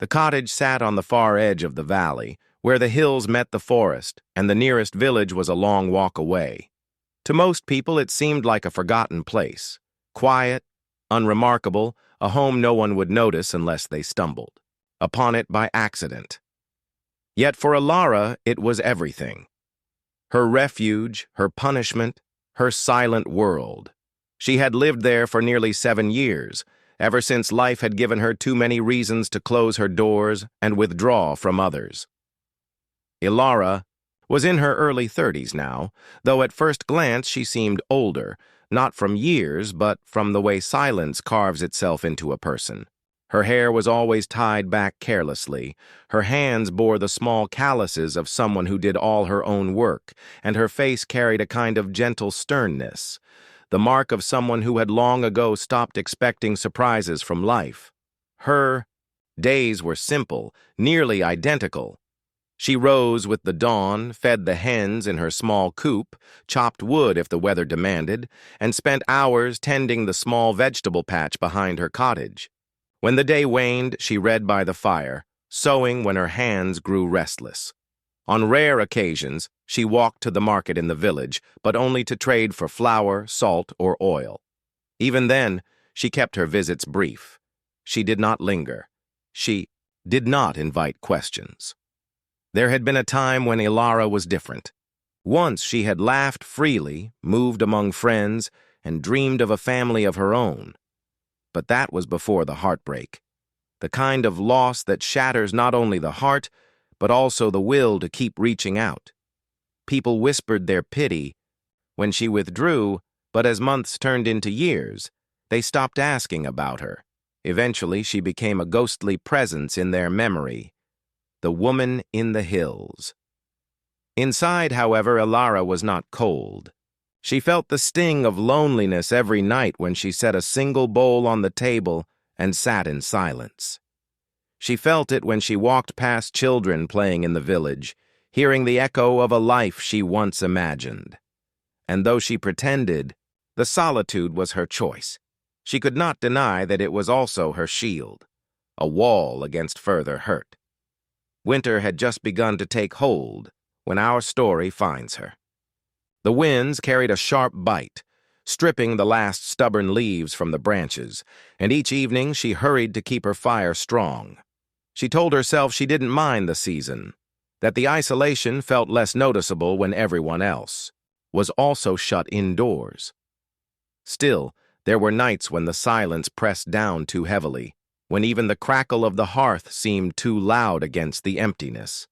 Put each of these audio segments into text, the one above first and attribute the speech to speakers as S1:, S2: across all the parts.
S1: The cottage sat on the far edge of the valley, where the hills met the forest, and the nearest village was a long walk away. To most people, it seemed like a forgotten place. Quiet, unremarkable, a home no one would notice unless they stumbled upon it by accident. Yet for Alara, it was everything. Her refuge, her punishment, her silent world. She had lived there for nearly 7 years, ever since life had given her too many reasons to close her doors and withdraw from others. Alara was in her early 30s now, though at first glance she seemed older, not from years, but from the way silence carves itself into a person. Her hair was always tied back carelessly, her hands bore the small calluses of someone who did all her own work, and her face carried a kind of gentle sternness, the mark of someone who had long ago stopped expecting surprises from life. Her days were simple, nearly identical. She rose with the dawn, fed the hens in her small coop, chopped wood if the weather demanded, and spent hours tending the small vegetable patch behind her cottage. When the day waned, she read by the fire, sewing when her hands grew restless. On rare occasions, she walked to the market in the village, but only to trade for flour, salt, or oil. Even then, she kept her visits brief. She did not linger. She did not invite questions. There had been a time when Alara was different. Once she had laughed freely, moved among friends, and dreamed of a family of her own. But that was before the heartbreak, the kind of loss that shatters not only the heart, but also the will to keep reaching out. People whispered their pity when she withdrew, but as months turned into years, they stopped asking about her. Eventually, she became a ghostly presence in their memory, the woman in the hills. Inside, however, Alara was not cold. She felt the sting of loneliness every night when she set a single bowl on the table and sat in silence. She felt it when she walked past children playing in the village, hearing the echo of a life she once imagined. And though she pretended, the solitude was her choice. She could not deny that it was also her shield, a wall against further hurt. Winter had just begun to take hold when our story finds her. The winds carried a sharp bite, stripping the last stubborn leaves from the branches, and each evening she hurried to keep her fire strong. She told herself she didn't mind the season, that the isolation felt less noticeable when everyone else was also shut indoors. Still, there were nights when the silence pressed down too heavily, when even the crackle of the hearth seemed too loud against the emptiness.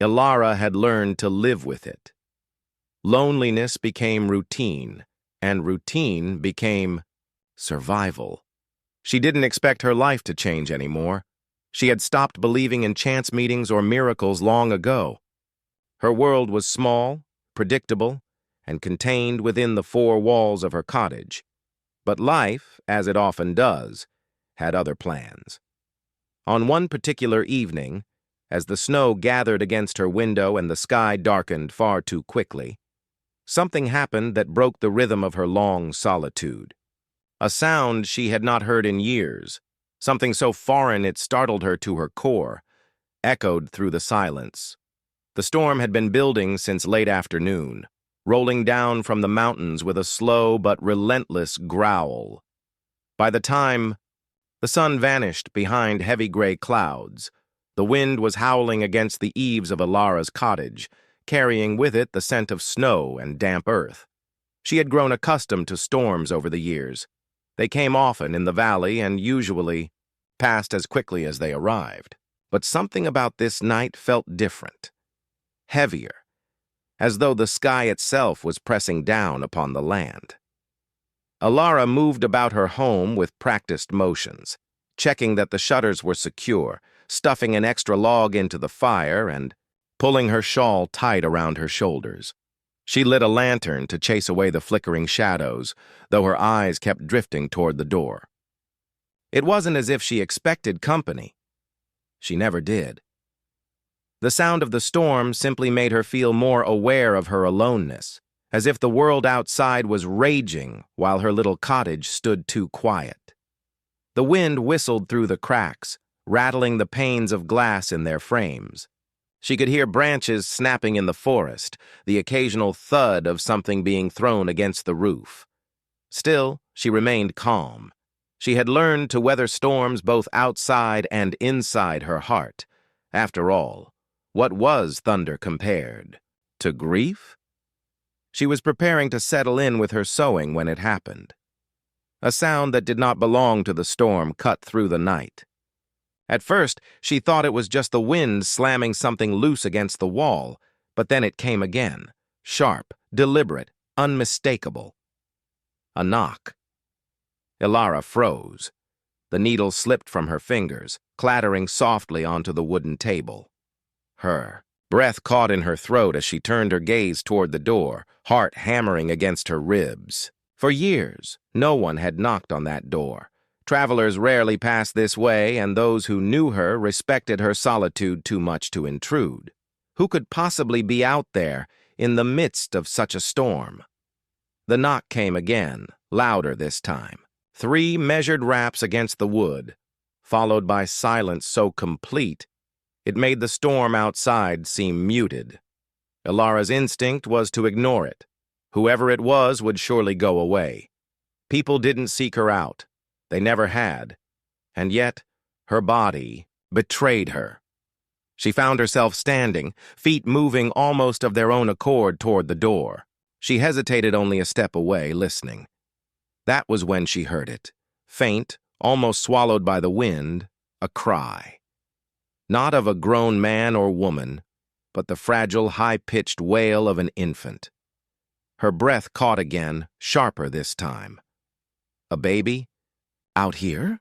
S1: Alara had learned to live with it. Loneliness became routine, and routine became survival. She didn't expect her life to change anymore. She had stopped believing in chance meetings or miracles long ago. Her world was small, predictable, and contained within the 4 walls of her cottage. But life, as it often does, had other plans. On one particular evening, as the snow gathered against her window and the sky darkened far too quickly, something happened that broke the rhythm of her long solitude. A sound she had not heard in years, something so foreign it startled her to her core, echoed through the silence. The storm had been building since late afternoon, rolling down from the mountains with a slow but relentless growl. By the time the sun vanished behind heavy gray clouds, the wind was howling against the eaves of Alara's cottage, carrying with it the scent of snow and damp earth. She had grown accustomed to storms over the years. They came often in the valley and usually passed as quickly as they arrived. But something about this night felt different, heavier, as though the sky itself was pressing down upon the land. Alara moved about her home with practiced motions, checking that the shutters were secure, stuffing an extra log into the fire, and pulling her shawl tight around her shoulders. She lit a lantern to chase away the flickering shadows, though her eyes kept drifting toward the door. It wasn't as if she expected company. She never did. The sound of the storm simply made her feel more aware of her aloneness, as if the world outside was raging while her little cottage stood too quiet. The wind whistled through the cracks, rattling the panes of glass in their frames. She could hear branches snapping in the forest, the occasional thud of something being thrown against the roof. Still, she remained calm. She had learned to weather storms both outside and inside her heart. After all, what was thunder compared to grief? She was preparing to settle in with her sewing when it happened. A sound that did not belong to the storm cut through the night. At first, she thought it was just the wind slamming something loose against the wall, but then it came again, sharp, deliberate, unmistakable. A knock. Ilara froze. The needle slipped from her fingers, clattering softly onto the wooden table. Her breath caught in her throat as she turned her gaze toward the door, heart hammering against her ribs. For years, no one had knocked on that door. Travelers rarely passed this way, and those who knew her respected her solitude too much to intrude. Who could possibly be out there in the midst of such a storm? The knock came again, louder this time. 3 measured raps against the wood, followed by silence so complete it made the storm outside seem muted. Ilara's instinct was to ignore it. Whoever it was would surely go away. People didn't seek her out. They never had. And yet, her body betrayed her. She found herself standing, feet moving almost of their own accord toward the door. She hesitated only a step away, listening. That was when she heard it. Faint, almost swallowed by the wind, a cry. Not of a grown man or woman, but the fragile, high-pitched wail of an infant. Her breath caught again, sharper this time. A baby? Out here?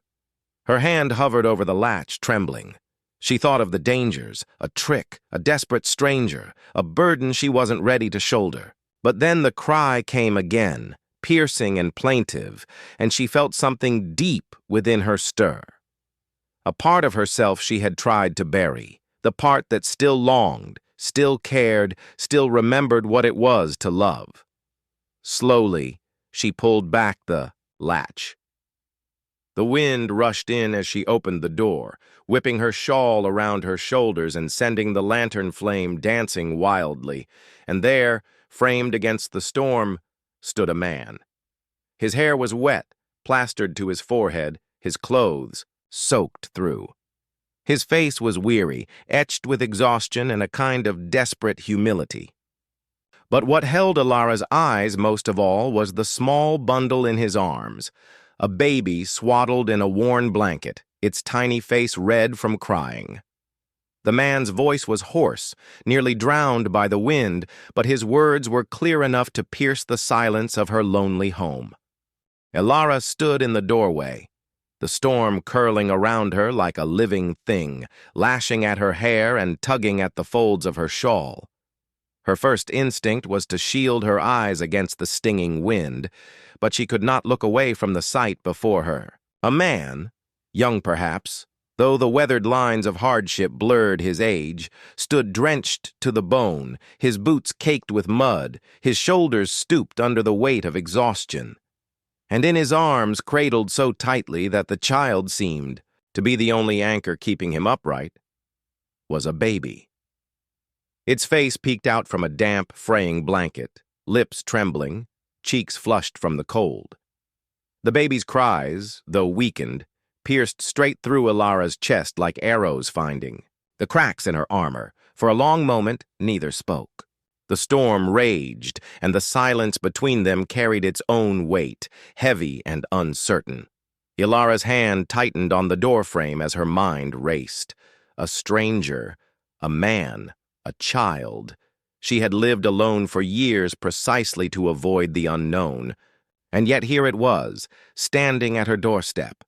S1: Her hand hovered over the latch, trembling. She thought of the dangers, a trick, a desperate stranger, a burden she wasn't ready to shoulder. But then the cry came again, piercing and plaintive, and she felt something deep within her stir. A part of herself she had tried to bury, the part that still longed, still cared, still remembered what it was to love. Slowly, she pulled back the latch. The wind rushed in as she opened the door, whipping her shawl around her shoulders and sending the lantern flame dancing wildly. And there, framed against the storm, stood a man. His hair was wet, plastered to his forehead, his clothes soaked through. His face was weary, etched with exhaustion and a kind of desperate humility. But what held Ilara's eyes most of all was the small bundle in his arms, a baby swaddled in a worn blanket, its tiny face red from crying. The man's voice was hoarse, nearly drowned by the wind, but his words were clear enough to pierce the silence of her lonely home. Ilara stood in the doorway, the storm curling around her like a living thing, lashing at her hair and tugging at the folds of her shawl. Her first instinct was to shield her eyes against the stinging wind, but she could not look away from the sight before her. A man, young perhaps, though the weathered lines of hardship blurred his age, stood drenched to the bone, his boots caked with mud, his shoulders stooped under the weight of exhaustion. And in his arms, cradled so tightly that the child seemed to be the only anchor keeping him upright, was a baby. Its face peeked out from a damp, fraying blanket, lips trembling, cheeks flushed from the cold. The baby's cries, though weakened, pierced straight through Ilara's chest like arrows finding the cracks in her armor. For a long moment, neither spoke. The storm raged, and the silence between them carried its own weight, heavy and uncertain. Ilara's hand tightened on the doorframe as her mind raced. A stranger, a man, a child. She had lived alone for years precisely to avoid the unknown. And yet here it was, standing at her doorstep.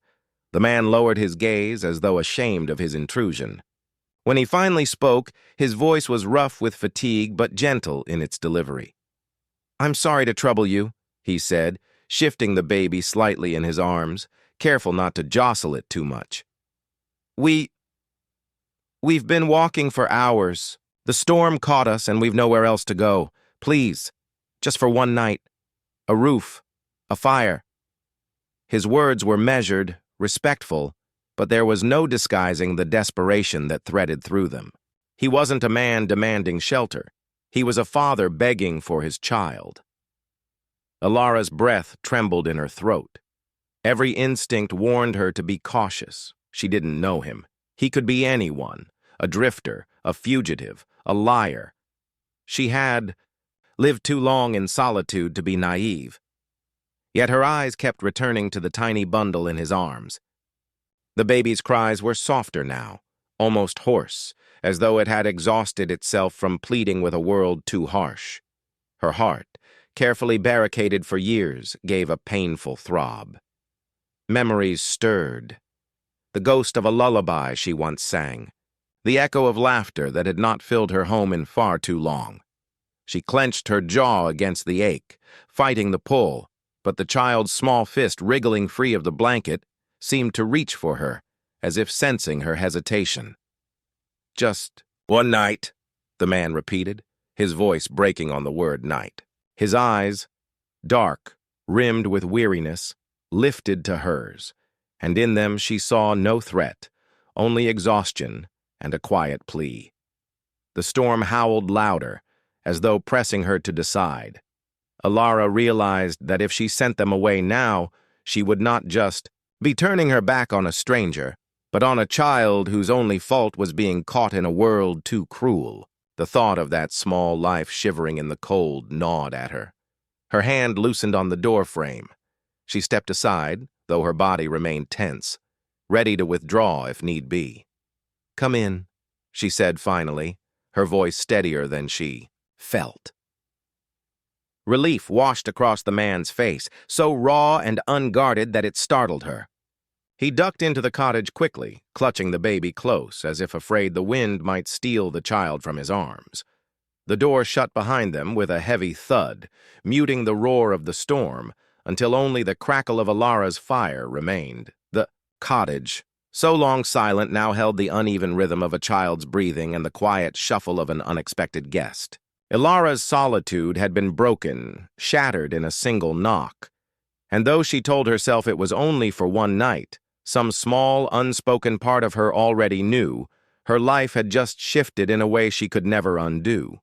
S1: The man lowered his gaze as though ashamed of his intrusion. When he finally spoke, his voice was rough with fatigue but gentle in its delivery. "I'm sorry to trouble you," he said, shifting the baby slightly in his arms, careful not to jostle it too much. We've been walking for hours. The storm caught us and we've nowhere else to go. Please, just for one night. A roof, a fire." His words were measured, respectful, but there was no disguising the desperation that threaded through them. He wasn't a man demanding shelter. He was a father begging for his child. Alara's breath trembled in her throat. Every instinct warned her to be cautious. She didn't know him. He could be anyone, a drifter, a fugitive, a liar. She had lived too long in solitude to be naive. Yet her eyes kept returning to the tiny bundle in his arms. The baby's cries were softer now, almost hoarse, as though it had exhausted itself from pleading with a world too harsh. Her heart, carefully barricaded for years, gave a painful throb. Memories stirred. The ghost of a lullaby she once sang, the echo of laughter that had not filled her home in far too long. She clenched her jaw against the ache, fighting the pull, but the child's small fist wriggling free of the blanket seemed to reach for her, as if sensing her hesitation. "Just one night," the man repeated, his voice breaking on the word night. His eyes, dark, rimmed with weariness, lifted to hers, and in them she saw no threat, only exhaustion and a quiet plea. The storm howled louder, as though pressing her to decide. Alara realized that if she sent them away now, she would not just be turning her back on a stranger, but on a child whose only fault was being caught in a world too cruel. The thought of that small life shivering in the cold gnawed at her. Her hand loosened on the door frame. She stepped aside, though her body remained tense, ready to withdraw if need be. "Come in," she said finally, her voice steadier than she felt. Relief washed across the man's face, so raw and unguarded that it startled her. He ducked into the cottage quickly, clutching the baby close, as if afraid the wind might steal the child from his arms. The door shut behind them with a heavy thud, muting the roar of the storm, until only the crackle of Alara's fire remained. The cottage, so long silent, now held the uneven rhythm of a child's breathing and the quiet shuffle of an unexpected guest. Alara's solitude had been broken, shattered in a single knock, and though she told herself it was only for one night, some small, unspoken part of her already knew her life had just shifted in a way she could never undo.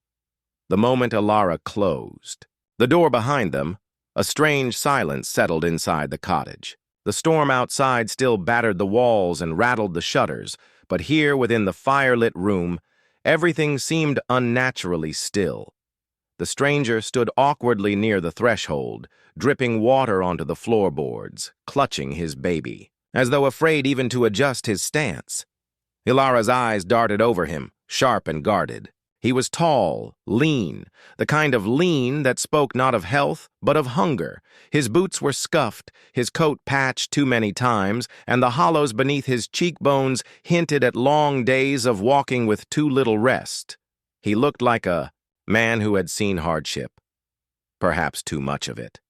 S1: The moment Alara closed the door behind them, a strange silence settled inside the cottage. The storm outside still battered the walls and rattled the shutters, but here within the fire-lit room, everything seemed unnaturally still. The stranger stood awkwardly near the threshold, dripping water onto the floorboards, clutching his baby, as though afraid even to adjust his stance. Alara's eyes darted over him, sharp and guarded. He was tall, lean, the kind of lean that spoke not of health, but of hunger. His boots were scuffed, his coat patched too many times, and the hollows beneath his cheekbones hinted at long days of walking with too little rest. He looked like a man who had seen hardship, perhaps too much of it.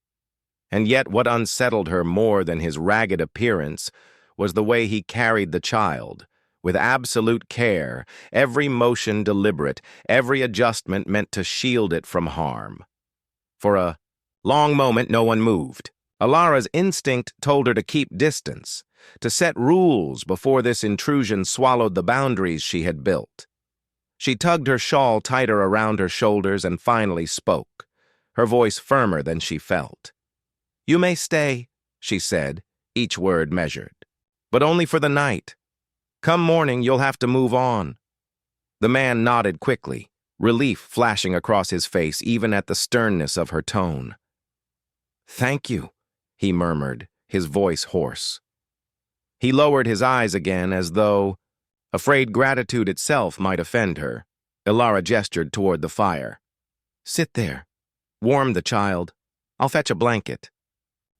S1: And yet what unsettled her more than his ragged appearance was the way he carried the child, with absolute care, every motion deliberate, every adjustment meant to shield it from harm. For a long moment no one moved. Alara's instinct told her to keep distance, to set rules before this intrusion swallowed the boundaries she had built. She tugged her shawl tighter around her shoulders and finally spoke, her voice firmer than she felt. "You may stay," she said, each word measured, "but only for the night. Come morning, you'll have to move on." The man nodded quickly, relief flashing across his face even at the sternness of her tone. "Thank you," he murmured, his voice hoarse. He lowered his eyes again as though, afraid gratitude itself might offend her. Alara gestured toward the fire. "Sit there. Warm the child. I'll fetch a blanket."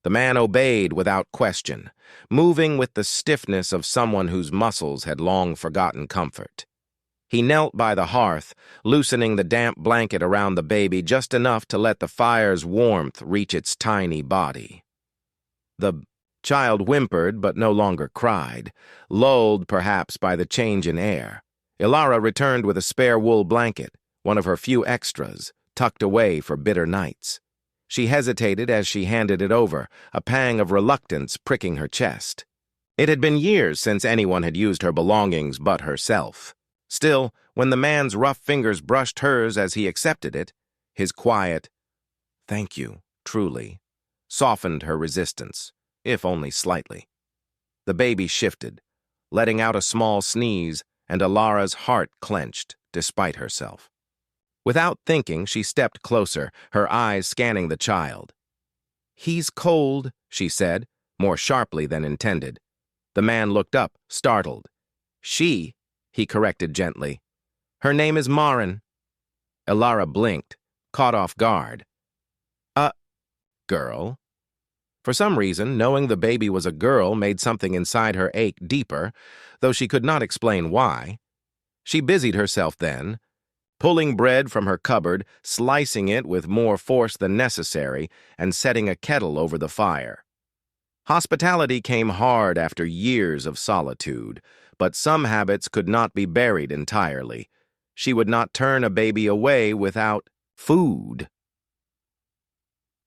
S1: The man obeyed without question, moving with the stiffness of someone whose muscles had long forgotten comfort. He knelt by the hearth, loosening the damp blanket around the baby just enough to let the fire's warmth reach its tiny body. The child whimpered but no longer cried, lulled perhaps by the change in air. Alara returned with a spare wool blanket, one of her few extras, tucked away for bitter nights. She hesitated as she handed it over, a pang of reluctance pricking her chest. It had been years since anyone had used her belongings but herself. Still, when the man's rough fingers brushed hers as he accepted it, his quiet, "Thank you, truly," softened her resistance, if only slightly. The baby shifted, letting out a small sneeze, and Alara's heart clenched, despite herself. Without thinking, she stepped closer, her eyes scanning the child. "He's cold," she said, more sharply than intended. The man looked up, startled. "She," he corrected gently. "Her name is Marin." Alara blinked, caught off guard. Girl?" For some reason, knowing the baby was a girl made something inside her ache deeper, though she could not explain why. She busied herself then, pulling bread from her cupboard, slicing it with more force than necessary, and setting a kettle over the fire. Hospitality came hard after years of solitude, but some habits could not be buried entirely. She would not turn a baby away without food.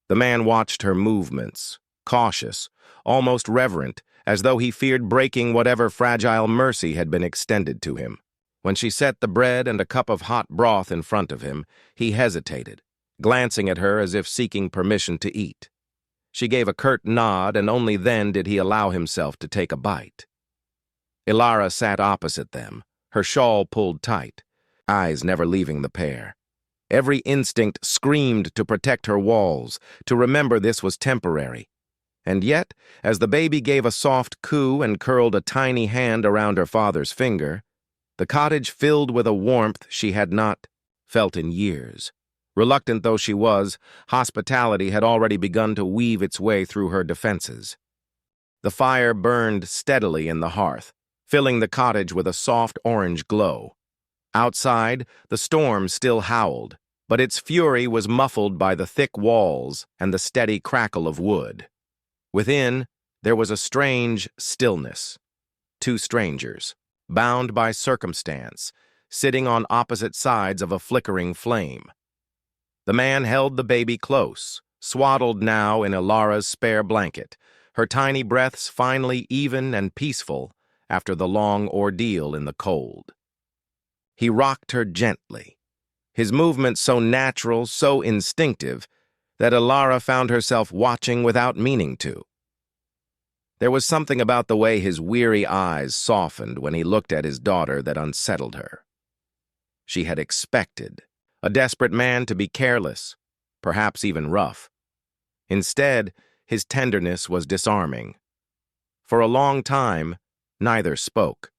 S1: The man watched her movements, cautious, almost reverent, as though he feared breaking whatever fragile mercy had been extended to him. When she set the bread and a cup of hot broth in front of him, he hesitated, glancing at her as if seeking permission to eat. She gave a curt nod, and only then did he allow himself to take a bite. Alara sat opposite them, her shawl pulled tight, eyes never leaving the pair. Every instinct screamed to protect her walls, to remember this was temporary. And yet, as the baby gave a soft coo and curled a tiny hand around her father's finger, the cottage filled with a warmth she had not felt in years. Reluctant though she was, hospitality had already begun to weave its way through her defenses. The fire burned steadily in the hearth, filling the cottage with a soft orange glow. Outside, the storm still howled, but its fury was muffled by the thick walls and the steady crackle of wood. Within, there was a strange stillness. Two strangers, bound by circumstance, sitting on opposite sides of a flickering flame. The man held the baby close, swaddled now in Alara's spare blanket, her tiny breaths finally even and peaceful after the long ordeal in the cold. He rocked her gently, his movements so natural, so instinctive, that Alara found herself watching without meaning to. There was something about the way his weary eyes softened when he looked at his daughter that unsettled her. She had expected a desperate man to be careless, perhaps even rough. Instead, his tenderness was disarming. For a long time, neither spoke.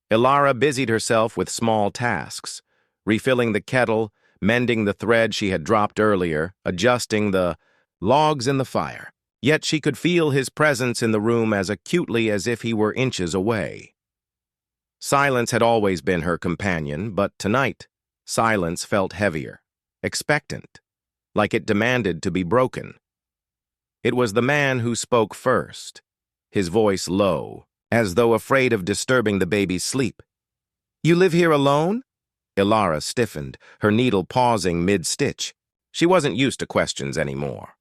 S1: Alara busied herself with small tasks, refilling the kettle, mending the thread she had dropped earlier, adjusting the logs in the fire. Yet she could feel his presence in the room as acutely as if he were inches away. Silence had always been her companion, but tonight, silence felt heavier, expectant, like it demanded to be broken. It was the man who spoke first, his voice low, as though afraid of disturbing the baby's sleep. "You live here alone?" Alara stiffened, her needle pausing mid-stitch. She wasn't used to questions anymore.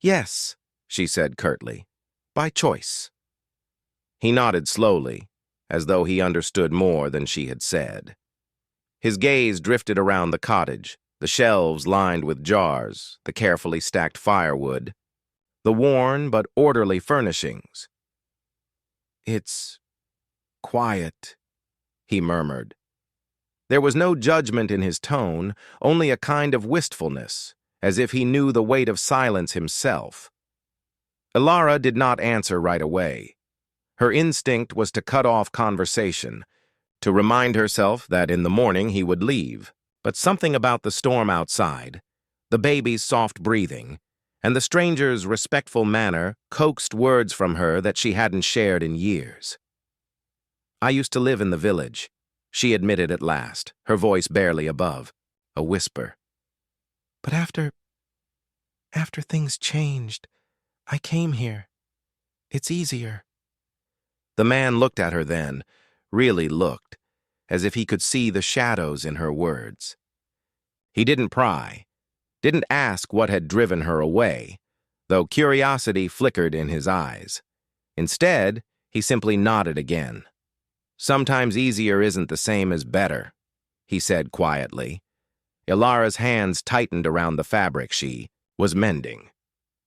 S1: "Yes," she said curtly, "by choice." He nodded slowly, as though he understood more than she had said. His gaze drifted around the cottage, the shelves lined with jars, the carefully stacked firewood, the worn but orderly furnishings. "It's quiet," he murmured. There was no judgment in his tone, only a kind of wistfulness, as if he knew the weight of silence himself. Alara did not answer right away. Her instinct was to cut off conversation, to remind herself that in the morning he would leave, but something about the storm outside, the baby's soft breathing, and the stranger's respectful manner coaxed words from her that she hadn't shared in years. "I used to live in the village," she admitted at last, her voice barely above, a whisper. "But after things changed, I came here. It's easier." The man looked at her then, really looked, as if he could see the shadows in her words. He didn't pry, didn't ask what had driven her away, though curiosity flickered in his eyes. Instead, he simply nodded again. "Sometimes easier isn't the same as better," he said quietly. Ilara's hands tightened around the fabric she was mending.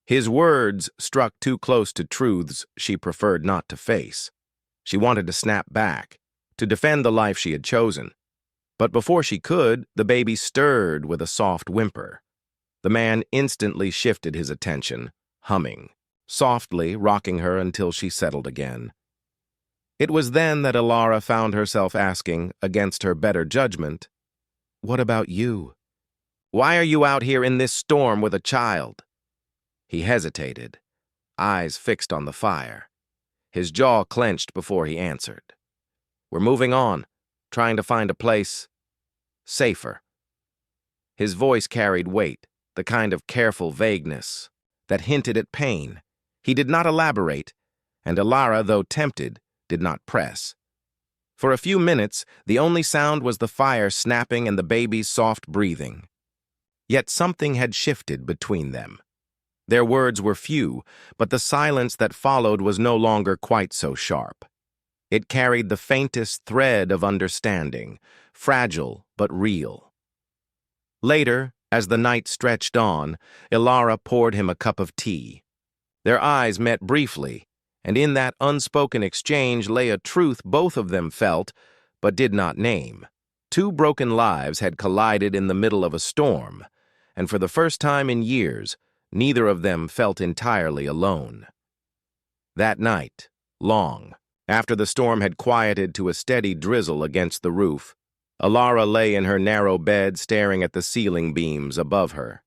S1: His words struck too close to truths she preferred not to face. She wanted to snap back, to defend the life she had chosen. But before she could, the baby stirred with a soft whimper. The man instantly shifted his attention, humming, softly rocking her until she settled again. It was then that Ilara found herself asking, against her better judgment, "What about you? Why are you out here in this storm with a child?" He hesitated, eyes fixed on the fire. His jaw clenched before he answered. "We're moving on, trying to find a place safer." His voice carried weight, the kind of careful vagueness that hinted at pain. He did not elaborate, and Ilara, though tempted, did not press. For a few minutes, the only sound was the fire snapping and the baby's soft breathing. Yet something had shifted between them. Their words were few, but the silence that followed was no longer quite so sharp. It carried the faintest thread of understanding, fragile but real. Later, as the night stretched on, Ilara poured him a cup of tea. Their eyes met briefly, and in that unspoken exchange lay a truth both of them felt, but did not name. Two broken lives had collided in the middle of a storm, and for the first time in years, neither of them felt entirely alone. That night, long, after the storm had quieted to a steady drizzle against the roof, Ilara lay in her narrow bed staring at the ceiling beams above her.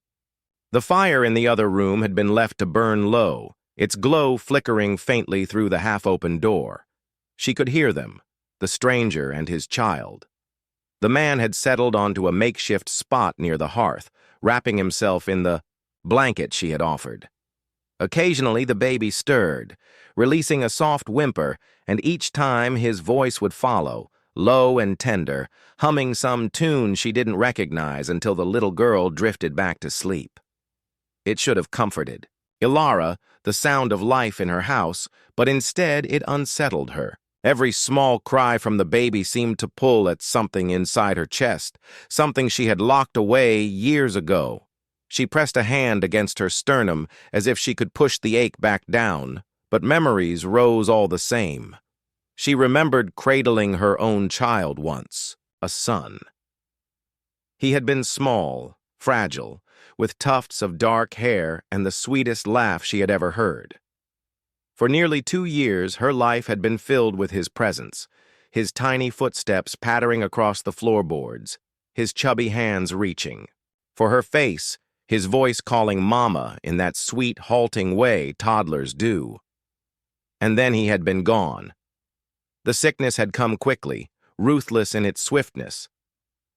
S1: The fire in the other room had been left to burn low, its glow flickering faintly through the half-open door. She could hear them, the stranger and his child. The man had settled onto a makeshift spot near the hearth, wrapping himself in the blanket she had offered. Occasionally the baby stirred, releasing a soft whimper, and each time his voice would follow, low and tender, humming some tune she didn't recognize until the little girl drifted back to sleep. It should have comforted Ilara, the sound of life in her house, but instead it unsettled her. Every small cry from the baby seemed to pull at something inside her chest, something she had locked away years ago. She pressed a hand against her sternum as if she could push the ache back down, but memories rose all the same. She remembered cradling her own child once, a son. He had been small, fragile, with tufts of dark hair and the sweetest laugh she had ever heard. For nearly 2 years, her life had been filled with his presence, his tiny footsteps pattering across the floorboards, his chubby hands reaching. For her face, his voice calling Mama in that sweet, halting way toddlers do. And then he had been gone. The sickness had come quickly, ruthless in its swiftness.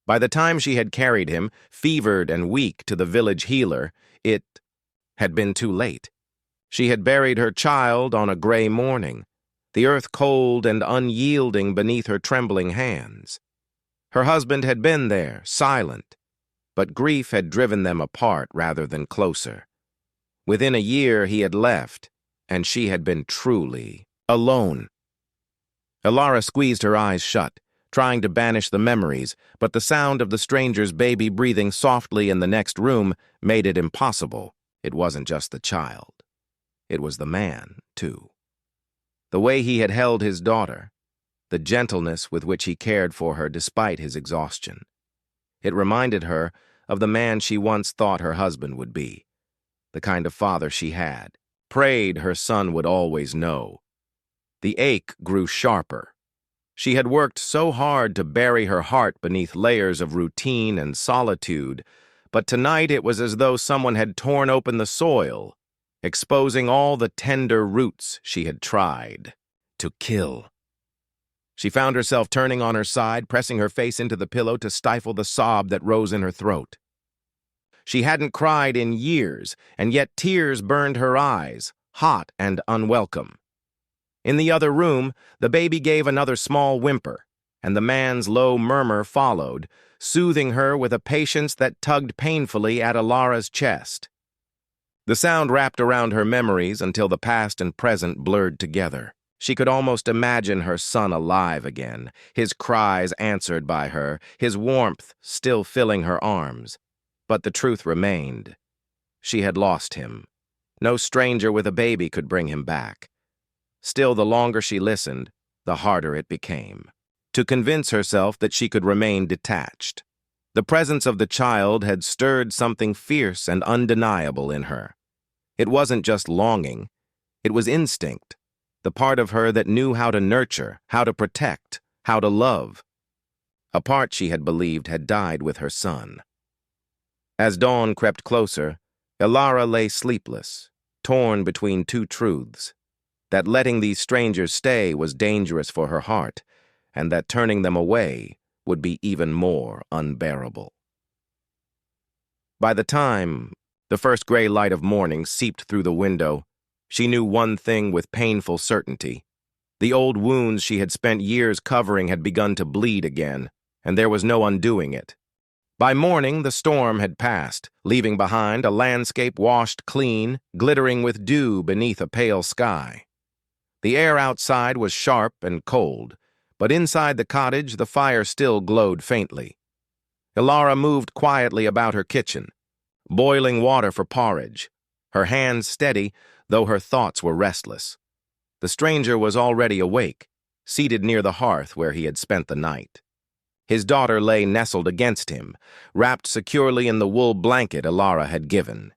S1: By the time she had carried him, fevered and weak, to the village healer, it had been too late. She had buried her child on a gray morning, the earth cold and unyielding beneath her trembling hands. Her husband had been there, silent, but grief had driven them apart rather than closer. Within a year he had left, and she had been truly alone. Ilara squeezed her eyes shut, trying to banish the memories, but the sound of the stranger's baby breathing softly in the next room made it impossible. It wasn't just the child. It was the man, too. The way he had held his daughter, the gentleness with which he cared for her despite his exhaustion. It reminded her of the man she once thought her husband would be, the kind of father she had prayed her son would always know. The ache grew sharper. She had worked so hard to bury her heart beneath layers of routine and solitude, but tonight it was as though someone had torn open the soil, exposing all the tender roots she had tried to kill. She found herself turning on her side, pressing her face into the pillow to stifle the sob that rose in her throat. She hadn't cried in years, and yet tears burned her eyes, hot and unwelcome. In the other room, the baby gave another small whimper, and the man's low murmur followed, soothing her with a patience that tugged painfully at Ilara's chest. The sound wrapped around her memories until the past and present blurred together. She could almost imagine her son alive again, his cries answered by her, his warmth still filling her arms. But the truth remained. She had lost him. No stranger with a baby could bring him back. Still, the longer she listened, the harder it became. To convince herself that she could remain detached. The presence of the child had stirred something fierce and undeniable in her. It wasn't just longing, it was instinct, the part of her that knew how to nurture, how to protect, how to love. A part she had believed had died with her son. As dawn crept closer, Ilara lay sleepless, torn between two truths, that letting these strangers stay was dangerous for her heart, and that turning them away would be even more unbearable. By the time the first gray light of morning seeped through the window, she knew one thing with painful certainty. The old wounds she had spent years covering had begun to bleed again, and there was no undoing it. By morning, the storm had passed, leaving behind a landscape washed clean, glittering with dew beneath a pale sky. The air outside was sharp and cold, but inside the cottage the fire still glowed faintly. Ilara moved quietly about her kitchen, boiling water for porridge, her hands steady, though her thoughts were restless. The stranger was already awake, seated near the hearth where he had spent the night. His daughter lay nestled against him, wrapped securely in the wool blanket Ilara had given.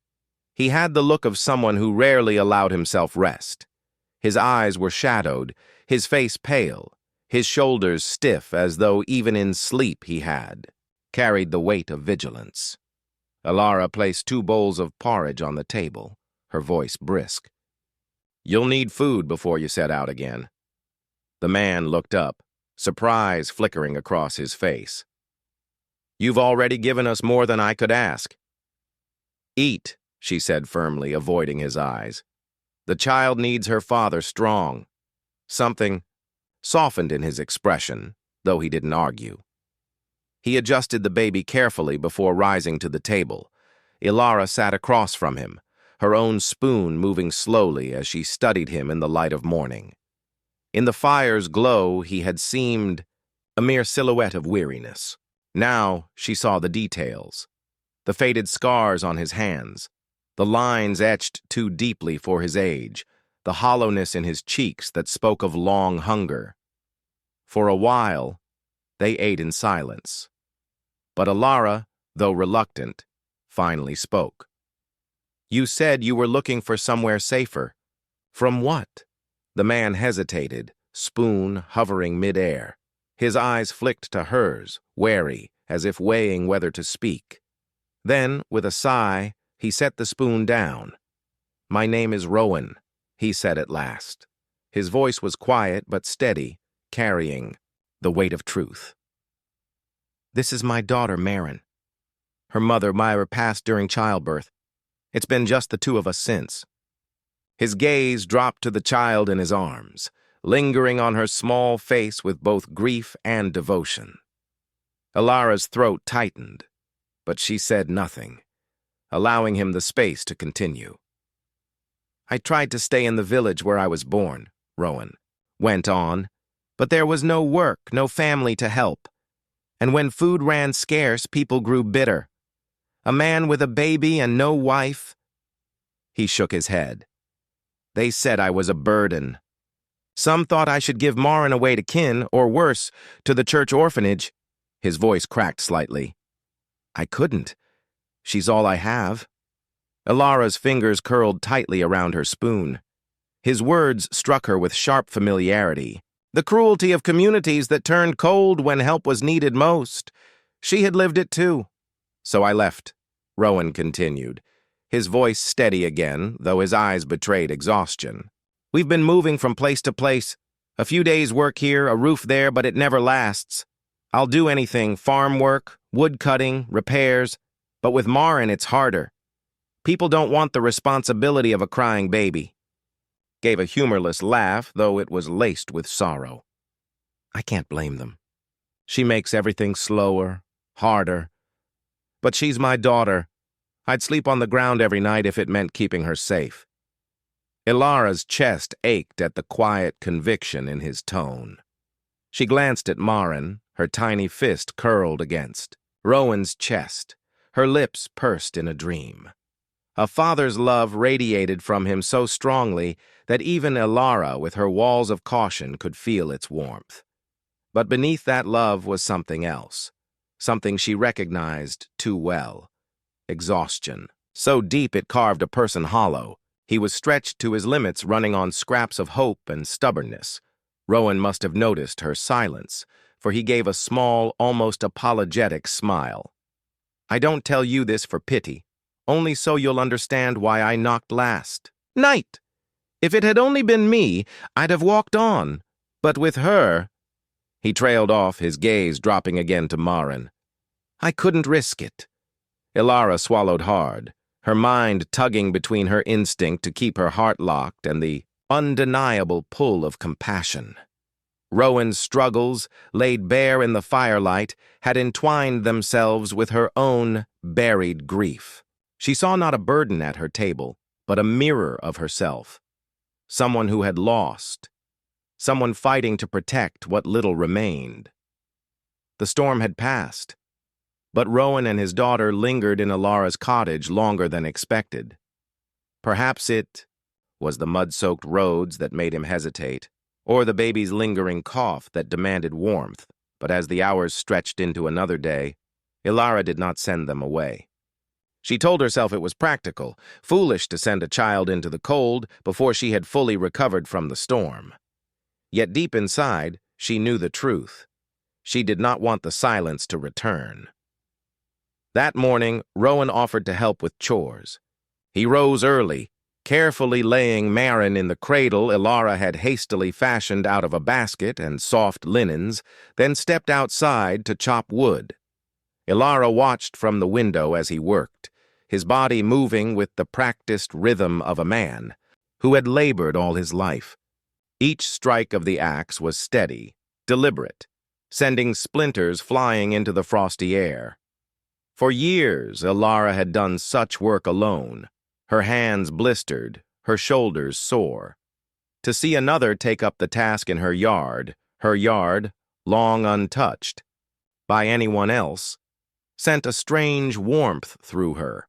S1: He had the look of someone who rarely allowed himself rest. His eyes were shadowed, his face pale, his shoulders stiff as though even in sleep he had carried the weight of vigilance. Ilara placed 2 bowls of porridge on the table, her voice brisk. "You'll need food before you set out again." The man looked up, surprise flickering across his face. "You've already given us more than I could ask." "Eat," she said firmly, avoiding his eyes. "The child needs her father strong." Something softened in his expression, though he didn't argue. He adjusted the baby carefully before rising to the table. Ilara sat across from him, her own spoon moving slowly as she studied him in the light of morning. In the fire's glow, he had seemed a mere silhouette of weariness. Now she saw the details. The faded scars on his hands, the lines etched too deeply for his age, the hollowness in his cheeks that spoke of long hunger. For a while, they ate in silence. But Ilara, though reluctant, finally spoke. "You said you were looking for somewhere safer. From what?" The man hesitated, spoon hovering midair. His eyes flicked to hers, wary, as if weighing whether to speak. Then, with a sigh, he set the spoon down. "My name is Rowan," he said at last. His voice was quiet but steady, carrying the weight of truth. "This is my daughter, Marin. Her mother, Myra, passed during childbirth. It's been just the 2 of us since." His gaze dropped to the child in his arms, lingering on her small face with both grief and devotion. Ilara's throat tightened, but she said nothing, allowing him the space to continue. "I tried to stay in the village where I was born," Rowan went on, "but there was no work, no family to help. And when food ran scarce, people grew bitter. A man with a baby and no wife." He shook his head. "They said I was a burden. Some thought I should give Marin away to kin, or worse, to the church orphanage." His voice cracked slightly. "I couldn't. She's all I have." Ilara's fingers curled tightly around her spoon. His words struck her with sharp familiarity. The cruelty of communities that turned cold when help was needed most. She had lived it too. "So I left," Rowan continued, his voice steady again, though his eyes betrayed exhaustion. "We've been moving from place to place. A few days' work here, a roof there, but it never lasts. I'll do anything, farm work, wood cutting, repairs, but with Marin it's harder. People don't want the responsibility of a crying baby." Gave a humorless laugh, though it was laced with sorrow. "I can't blame them. She makes everything slower, harder. But she's my daughter. I'd sleep on the ground every night if it meant keeping her safe. Ilara's chest ached at the quiet conviction in his tone. She glanced at Marin, her tiny fist curled against Rowan's chest, her lips pursed in a dream. A father's love radiated from him so strongly that even Ilara, with her walls of caution, could feel its warmth. But beneath that love was something else, something she recognized too well. Exhaustion. So deep it carved a person hollow. He was stretched to his limits, running on scraps of hope and stubbornness. Rowan must have noticed her silence, for he gave a small, almost apologetic smile. I don't tell you this for pity, only so you'll understand why I knocked last. Night! If it had only been me, I'd have walked on. But with her... He trailed off, his gaze dropping again to Marin. I couldn't risk it. Ilara swallowed hard, her mind tugging between her instinct to keep her heart locked and the undeniable pull of compassion. Rowan's struggles, laid bare in the firelight, had entwined themselves with her own buried grief. She saw not a burden at her table, but a mirror of herself. Someone who had lost. Someone fighting to protect what little remained. The storm had passed, but Rowan and his daughter lingered in Ilara's cottage longer than expected. Perhaps it was the mud-soaked roads that made him hesitate, or the baby's lingering cough that demanded warmth, but as the hours stretched into another day, Ilara did not send them away. She told herself it was practical, foolish to send a child into the cold before she had fully recovered from the storm. Yet deep inside, she knew the truth. She did not want the silence to return. That morning, Rowan offered to help with chores. He rose early, carefully laying Marin in the cradle Ilara had hastily fashioned out of a basket and soft linens, then stepped outside to chop wood. Ilara watched from the window as he worked, his body moving with the practiced rhythm of a man who had labored all his life. Each strike of the axe was steady, deliberate, sending splinters flying into the frosty air. For years, Ilara had done such work alone, her hands blistered, her shoulders sore. To see another take up the task in her yard, long untouched by anyone else, sent a strange warmth through her.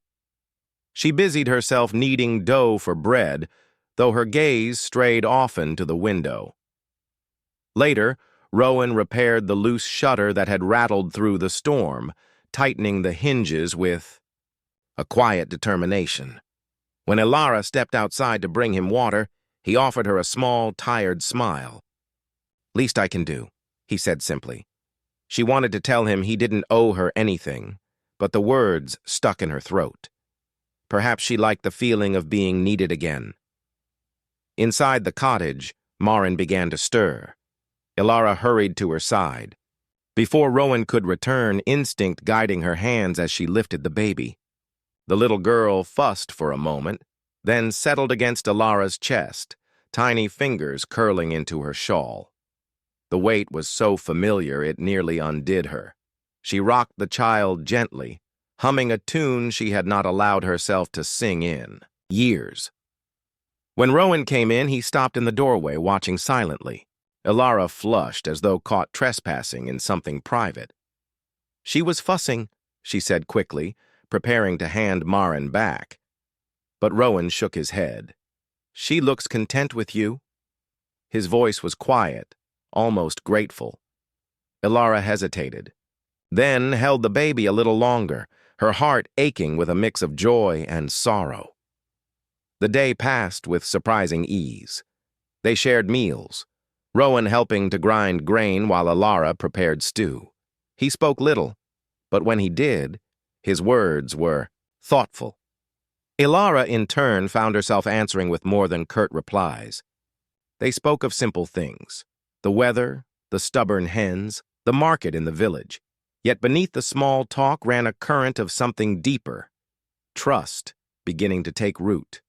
S1: She busied herself kneading dough for bread, though her gaze strayed often to the window. Later, Rowan repaired the loose shutter that had rattled through the storm, tightening the hinges with a quiet determination. When Ilara stepped outside to bring him water, he offered her a small, tired smile. "Least I can do," he said simply. She wanted to tell him he didn't owe her anything, but the words stuck in her throat. Perhaps she liked the feeling of being needed again. Inside the cottage, Marin began to stir. Ilara hurried to her side. Before Rowan could return, instinct guiding her hands as she lifted the baby. The little girl fussed for a moment, then settled against Ilara's chest, tiny fingers curling into her shawl. The weight was so familiar it nearly undid her. She rocked the child gently, humming a tune she had not allowed herself to sing in years. When Rowan came in, he stopped in the doorway, watching silently. Ilara flushed as though caught trespassing in something private. "She was fussing," she said quickly, preparing to hand Marin back. But Rowan shook his head. "She looks content with you." His voice was quiet, almost grateful. Ilara hesitated, then held the baby a little longer, her heart aching with a mix of joy and sorrow. The day passed with surprising ease. They shared meals, Rowan helping to grind grain while Ilara prepared stew. He spoke little, but when he did, his words were thoughtful. Ilara, in turn, found herself answering with more than curt replies. They spoke of simple things: the weather, the stubborn hens, the market in the village. Yet beneath the small talk ran a current of something deeper, trust beginning to take root.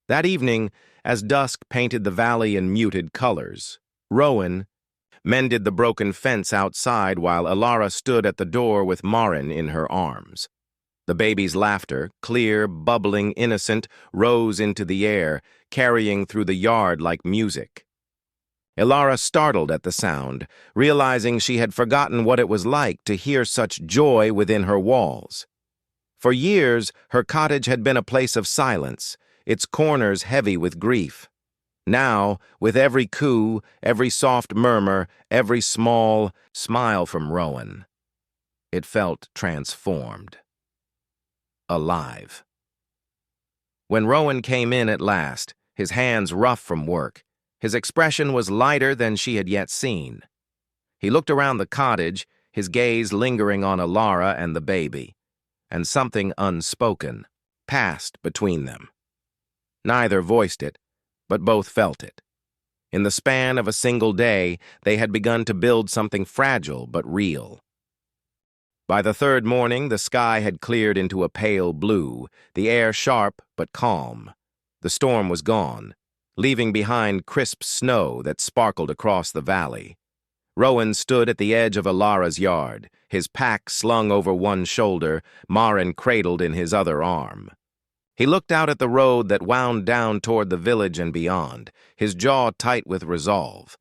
S1: That evening, as dusk painted the valley in muted colors, Rowan mended the broken fence outside while Ilara stood at the door with Marin in her arms. The baby's laughter, clear, bubbling, innocent, rose into the air, carrying through the yard like music. Ilara startled at the sound, realizing she had forgotten what it was like to hear such joy within her walls. For years, her cottage had been a place of silence, its corners heavy with grief. Now, with every coo, every soft murmur, every small smile from Rowan, it felt transformed. Alive. When Rowan came in at last, his hands rough from work, his expression was lighter than she had yet seen. He looked around the cottage, his gaze lingering on Ilara and the baby, and something unspoken passed between them. Neither voiced it, but both felt it. In the span of a single day, they had begun to build something fragile but real. By the third morning, the sky had cleared into a pale blue, the air sharp but calm. The storm was gone, leaving behind crisp snow that sparkled across the valley. Rowan stood at the edge of Ilara's yard, his pack slung over one shoulder, Marin cradled in his other arm. He looked out at the road that wound down toward the village and beyond, his jaw tight with resolve.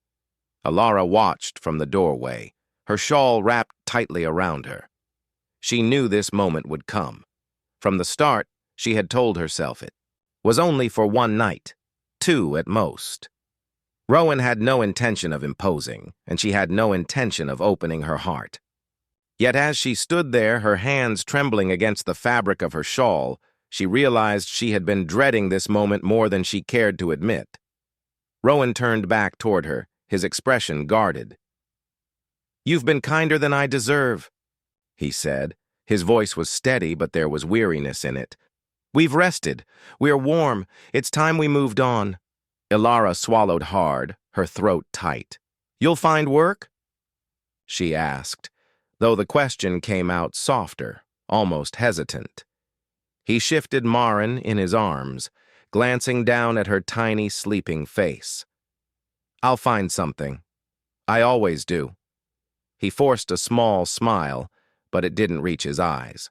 S1: Ilara watched from the doorway, her shawl wrapped tightly around her. She knew this moment would come. From the start, she had told herself it was only for one night, 2 at most. Rowan had no intention of imposing, and she had no intention of opening her heart. Yet as she stood there, her hands trembling against the fabric of her shawl, she realized she had been dreading this moment more than she cared to admit. Rowan turned back toward her, his expression guarded. "You've been kinder than I deserve," he said. His voice was steady, but there was weariness in it. "We've rested. We're warm. It's time we moved on." Ilara swallowed hard, her throat tight. "You'll find work?" she asked, though the question came out softer, almost hesitant. He shifted Marin in his arms, glancing down at her tiny, sleeping face. "I'll find something. I always do." He forced a small smile, but it didn't reach his eyes.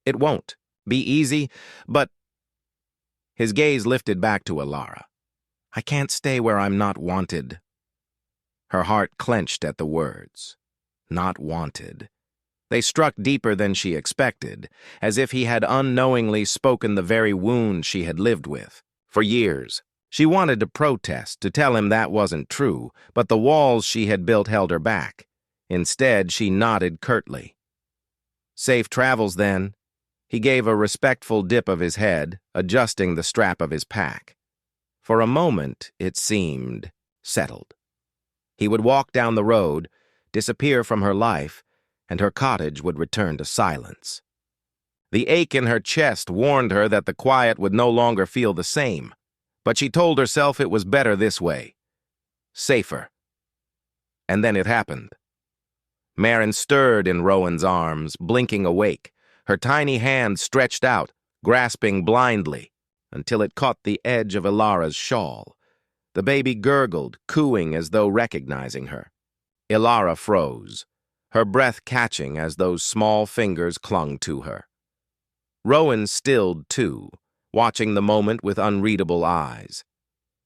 S1: "It won't be easy, but—" His gaze lifted back to Ilara. "I can't stay where I'm not wanted." Her heart clenched at the words. Not wanted. They struck deeper than she expected, as if he had unknowingly spoken the very wound she had lived with. For years, she wanted to protest, to tell him that wasn't true, but the walls she had built held her back. Instead, she nodded curtly. "Safe travels, then." He gave a respectful dip of his head, adjusting the strap of his pack. For a moment, it seemed settled. He would walk down the road, disappear from her life, and her cottage would return to silence. The ache in her chest warned her that the quiet would no longer feel the same, but she told herself it was better this way. Safer. And then it happened. Marin stirred in Rowan's arms, blinking awake, her tiny hand stretched out, grasping blindly, until it caught the edge of Ilara's shawl. The baby gurgled, cooing as though recognizing her. Ilara froze, her breath catching as those small fingers clung to her. Rowan stilled too, watching the moment with unreadable eyes.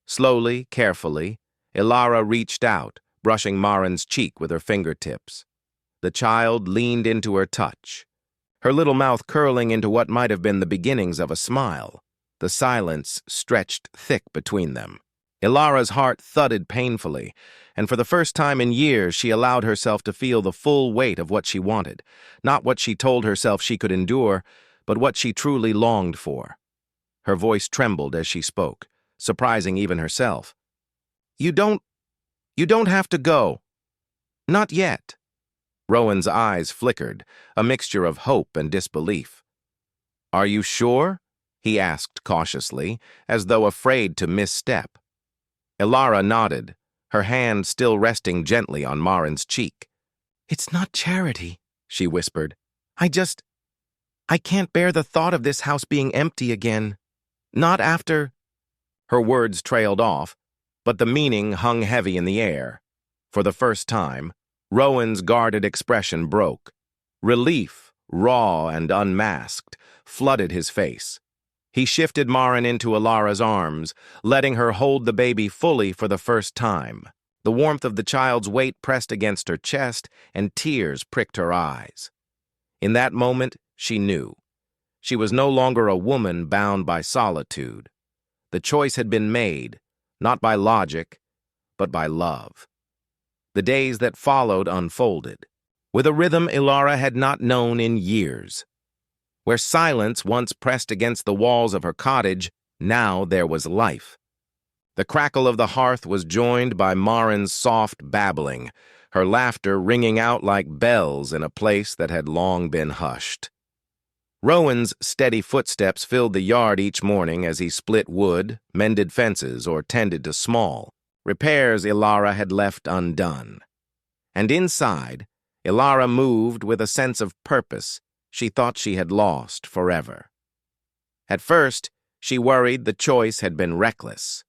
S1: Slowly, carefully, Ilara reached out, brushing Marin's cheek with her fingertips. The child leaned into her touch, her little mouth curling into what might have been the beginnings of a smile. The silence stretched thick between them. Ilara's heart thudded painfully, and for the first time in years she allowed herself to feel the full weight of what she wanted, not what she told herself she could endure, but what she truly longed for. Her voice trembled as she spoke, surprising even herself. You don't have to go. Not yet." Rowan's eyes flickered, a mixture of hope and disbelief. "Are you sure?" he asked cautiously, as though afraid to misstep. Ilara nodded, her hand still resting gently on Marin's cheek. "It's not charity," she whispered. I can't bear the thought of this house being empty again. Not after—" Her words trailed off, but the meaning hung heavy in the air. For the first time, Rowan's guarded expression broke. Relief raw and unmasked, flooded his face. He shifted Maren into Ilara's arms, letting her hold the baby fully for the first time. The warmth of the child's weight pressed against her chest, and tears pricked her eyes. In that moment, she knew. She was no longer a woman bound by solitude. The choice had been made, not by logic, but by love. The days that followed unfolded, with a rhythm Ilara had not known in years. Where silence once pressed against the walls of her cottage, now there was life. The crackle of the hearth was joined by Maren's soft babbling, her laughter ringing out like bells in a place that had long been hushed. Rowan's steady footsteps filled the yard each morning as he split wood, mended fences, or tended to small repairs Ilara had left undone. And inside, Ilara moved with a sense of purpose she thought she had lost forever. At first, she worried the choice had been reckless.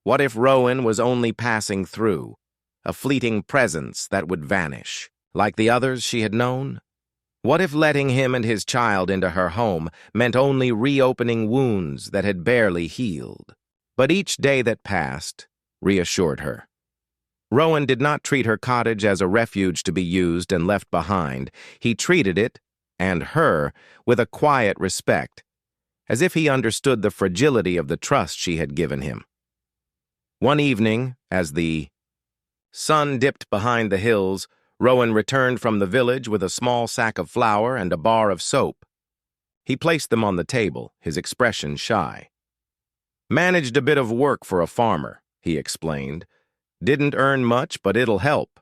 S1: What if Rowan was only passing through, a fleeting presence that would vanish, like the others she had known? What if letting him and his child into her home meant only reopening wounds that had barely healed? But each day that passed reassured her. Rowan did not treat her cottage as a refuge to be used and left behind. He treated it, and her, with a quiet respect, as if he understood the fragility of the trust she had given him. One evening, as the sun dipped behind the hills, Rowan returned from the village with a small sack of flour and a bar of soap. He placed them on the table, his expression shy. "Managed a bit of work for a farmer," he explained. "Didn't earn much, but it'll help."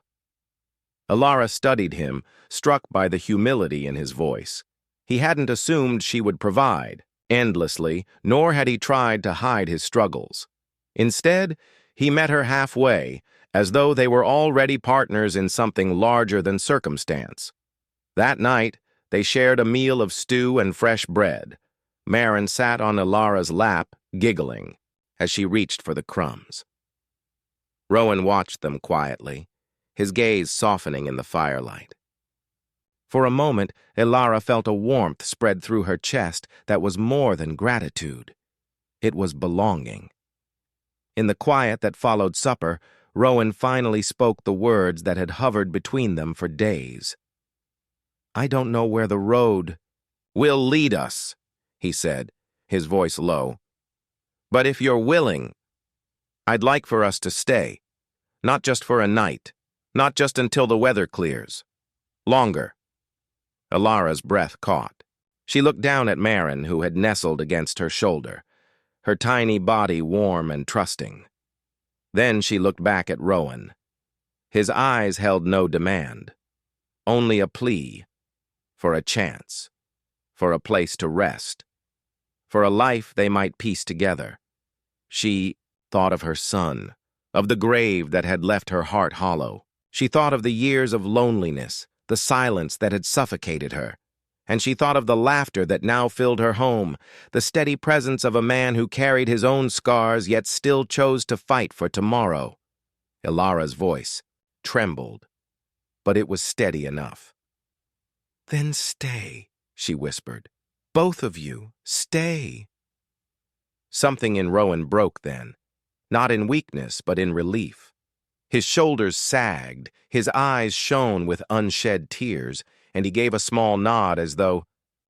S1: Ilara studied him, struck by the humility in his voice. He hadn't assumed she would provide endlessly, nor had he tried to hide his struggles. Instead, he met her halfway, as though they were already partners in something larger than circumstance. That night, they shared a meal of stew and fresh bread. Maren sat on Ilara's lap, giggling, as she reached for the crumbs. Rowan watched them quietly, his gaze softening in the firelight. For a moment, Ilara felt a warmth spread through her chest that was more than gratitude. It was belonging. In the quiet that followed supper, Rowan finally spoke the words that had hovered between them for days. "I don't know where the road will lead us," he said, his voice low. "But if you're willing, I'd like for us to stay. Not just for a night, not just until the weather clears. Longer." Ilara's breath caught. She looked down at Maren, who had nestled against her shoulder, her tiny body warm and trusting. Then she looked back at Rowan. His eyes held no demand, only a plea for a chance, for a place to rest, for a life they might piece together. She thought of her son, of the grave that had left her heart hollow. She thought of the years of loneliness, the silence that had suffocated her. And she thought of the laughter that now filled her home, the steady presence of a man who carried his own scars yet still chose to fight for tomorrow. Ilara's voice trembled, but it was steady enough. "Then stay," she whispered. "Both of you, stay." Something in Rowan broke then, not in weakness but in relief. His shoulders sagged, his eyes shone with unshed tears, and he gave a small nod as though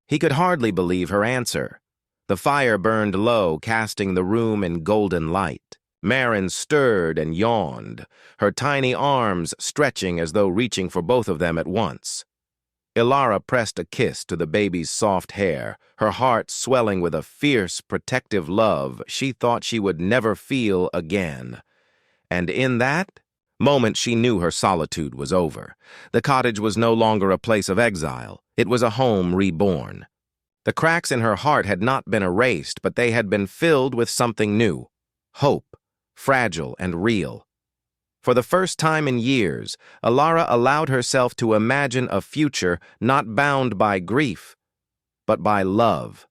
S1: he could hardly believe her answer. The fire burned low, casting the room in golden light. Maren stirred and yawned, her tiny arms stretching as though reaching for both of them at once. Ilara pressed a kiss to the baby's soft hair, her heart swelling with a fierce, protective love she thought she would never feel again. And in that moment she knew her solitude was over. The cottage was no longer a place of exile. It was a home reborn. The cracks in her heart had not been erased, but they had been filled with something new. Hope, fragile and real. For the first time in years, Ilara allowed herself to imagine a future not bound by grief, but by love.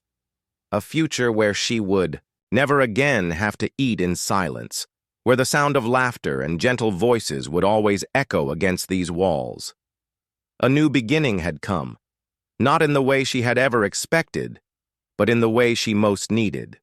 S1: A future where she would never again have to eat in silence, where the sound of laughter and gentle voices would always echo against these walls. A new beginning had come, not in the way she had ever expected, but in the way she most needed.